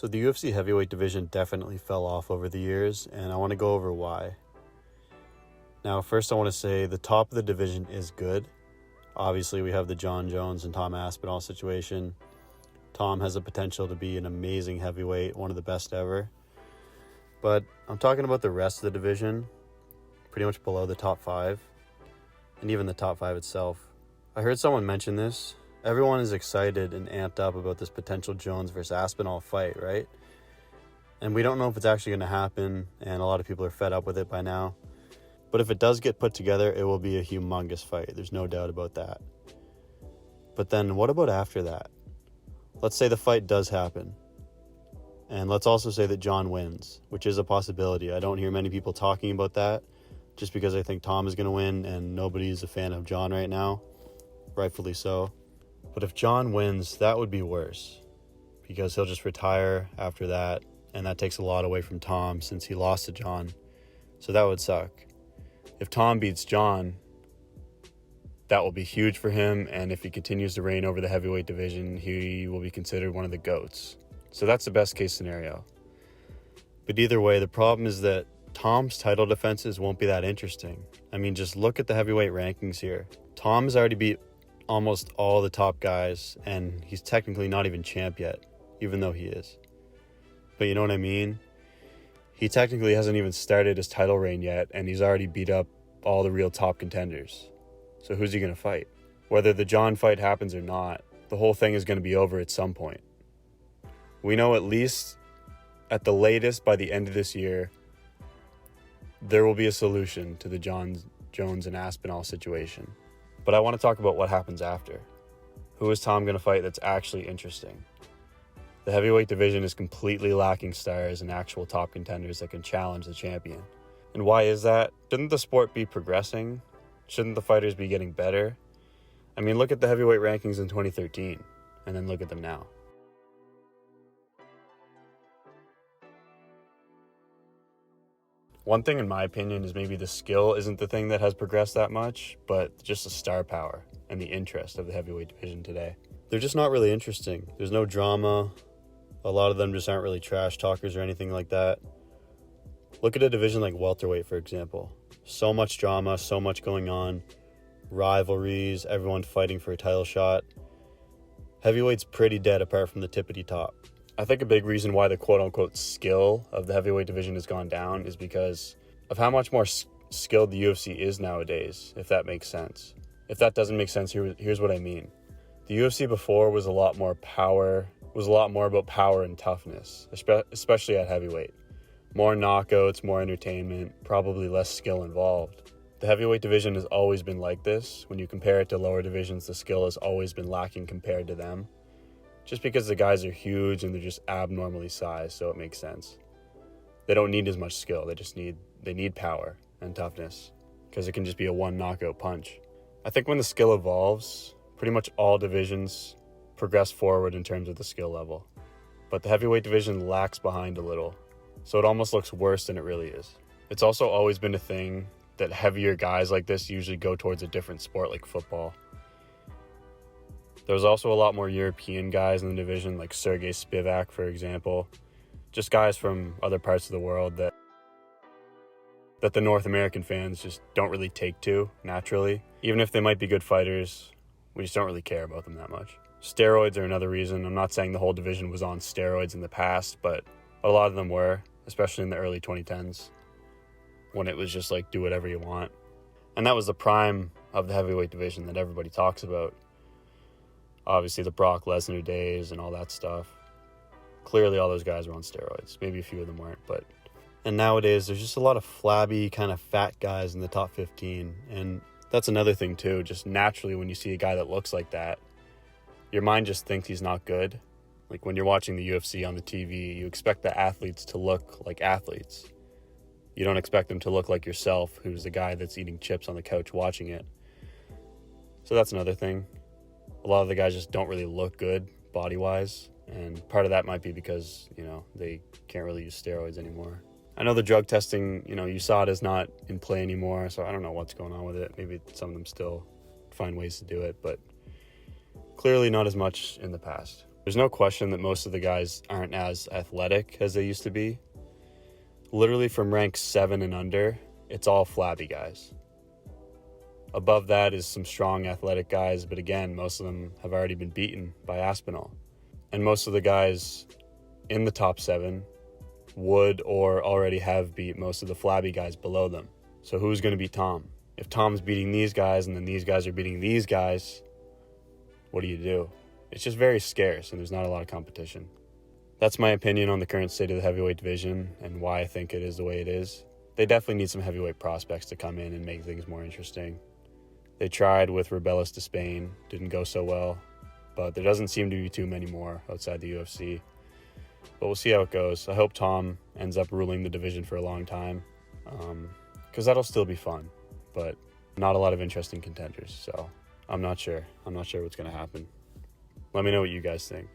So the UFC heavyweight division definitely fell off over the years, and I want to go over why. Now, first I want to say the top of the division is good. Obviously, we have the Jon Jones and Tom Aspinall situation. Tom has the potential to be an amazing heavyweight, one of the best ever. But I'm talking about the rest of the division, pretty much below the top 5, and even the top 5 itself. I heard someone mention this. Everyone is excited and amped up about this potential Jones versus Aspinall fight, right? And we don't know if it's actually going to happen, and a lot of people are fed up with it by now. But if it does get put together, it will be a humongous fight. There's no doubt about that. But then what about after that? Let's say the fight does happen. And let's also say that Jon wins, which is a possibility. I don't hear many people talking about that, just because I think Tom is going to win, and nobody's a fan of Jon right now. Rightfully so. But if Jon wins, that would be worse, because he'll just retire after that, and that takes a lot away from Tom since he lost to Jon. So that would suck. If Tom beats Jon, that will be huge for him, and if he continues to reign over the heavyweight division, he will be considered one of the GOATs. So that's the best case scenario. But either way, the problem is that Tom's title defenses won't be that interesting. I mean, just look at the heavyweight rankings here. Tom's already beat almost all the top guys, and he's technically not even champ yet, even though he is. But you know what I mean? He technically hasn't even started his title reign yet, and he's already beat up all the real top contenders. So who's he going to fight? Whether the Jon fight happens or not, the whole thing is going to be over at some point. We know at least, at the latest, by the end of this year, there will be a solution to the Jon Jones and Aspinall situation. But I want to talk about what happens after. Who is Tom going to fight that's actually interesting? The heavyweight division is completely lacking stars and actual top contenders that can challenge the champion. And why is that? Shouldn't the sport be progressing? Shouldn't the fighters be getting better? I mean, look at the heavyweight rankings in 2013, and then look at them now. One thing, in my opinion, is maybe the skill isn't the thing that has progressed that much, but just the star power and the interest of the heavyweight division today. They're just not really interesting. There's no drama. A lot of them just aren't really trash talkers or anything like that. Look at a division like welterweight, for example. So much drama, so much going on. Rivalries, everyone fighting for a title shot. Heavyweight's pretty dead apart from the tippity top. I think a big reason why the quote-unquote skill of the heavyweight division has gone down is because of how much more skilled the UFC is nowadays, if that makes sense. If that doesn't make sense, here's what I mean. The UFC before was a lot more about power and toughness, especially at heavyweight. More knockouts, more entertainment, probably less skill involved. The heavyweight division has always been like this. When you compare it to lower divisions, the skill has always been lacking compared to them. Just because the guys are huge and they're just abnormally sized, so it makes sense. They don't need as much skill. They need power and toughness, because it can just be a one knockout punch. I think when the skill evolves, pretty much all divisions progress forward in terms of the skill level. But the heavyweight division lags behind a little, so it almost looks worse than it really is. It's also always been a thing that heavier guys like this usually go towards a different sport like football. There's also a lot more European guys in the division, like Sergey Spivak, for example. Just guys from other parts of the world that the North American fans just don't really take to naturally. Even if they might be good fighters, we just don't really care about them that much. Steroids are another reason. I'm not saying the whole division was on steroids in the past, but a lot of them were, especially in the early 2010s, when it was just like, do whatever you want. And that was the prime of the heavyweight division that everybody talks about. Obviously, the Brock Lesnar days and all that stuff. Clearly, all those guys were on steroids. Maybe a few of them weren't, but... And nowadays, there's just a lot of flabby, kind of fat guys in the top 15. And that's another thing, too. Just naturally, when you see a guy that looks like that, your mind just thinks he's not good. Like, when you're watching the UFC on the TV, you expect the athletes to look like athletes. You don't expect them to look like yourself, who's the guy that's eating chips on the couch watching it. So that's another thing. A lot of the guys just don't really look good body-wise, and part of that might be because, they can't really use steroids anymore. I know the drug testing, USADA is not in play anymore, so I don't know what's going on with it. Maybe some of them still find ways to do it, but clearly not as much in the past. There's no question that most of the guys aren't as athletic as they used to be. Literally from rank 7 and under, it's all flabby guys. Above that is some strong athletic guys, but again, most of them have already been beaten by Aspinall. And most of the guys in the top 7 would or already have beat most of the flabby guys below them. So who's going to beat Tom? If Tom's beating these guys and then these guys are beating these guys, what do? It's just very scarce and there's not a lot of competition. That's my opinion on the current state of the heavyweight division and why I think it is the way it is. They definitely need some heavyweight prospects to come in and make things more interesting. They tried with Rebellis to Spain, didn't go so well, but there doesn't seem to be too many more outside the UFC. But we'll see how it goes. I hope Tom ends up ruling the division for a long time, because that'll still be fun, but not a lot of interesting contenders, so I'm not sure. I'm not sure what's going to happen. Let me know what you guys think.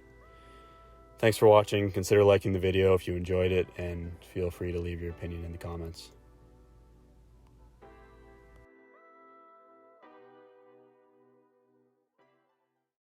Thanks for watching. Consider liking the video if you enjoyed it, and feel free to leave your opinion in the comments.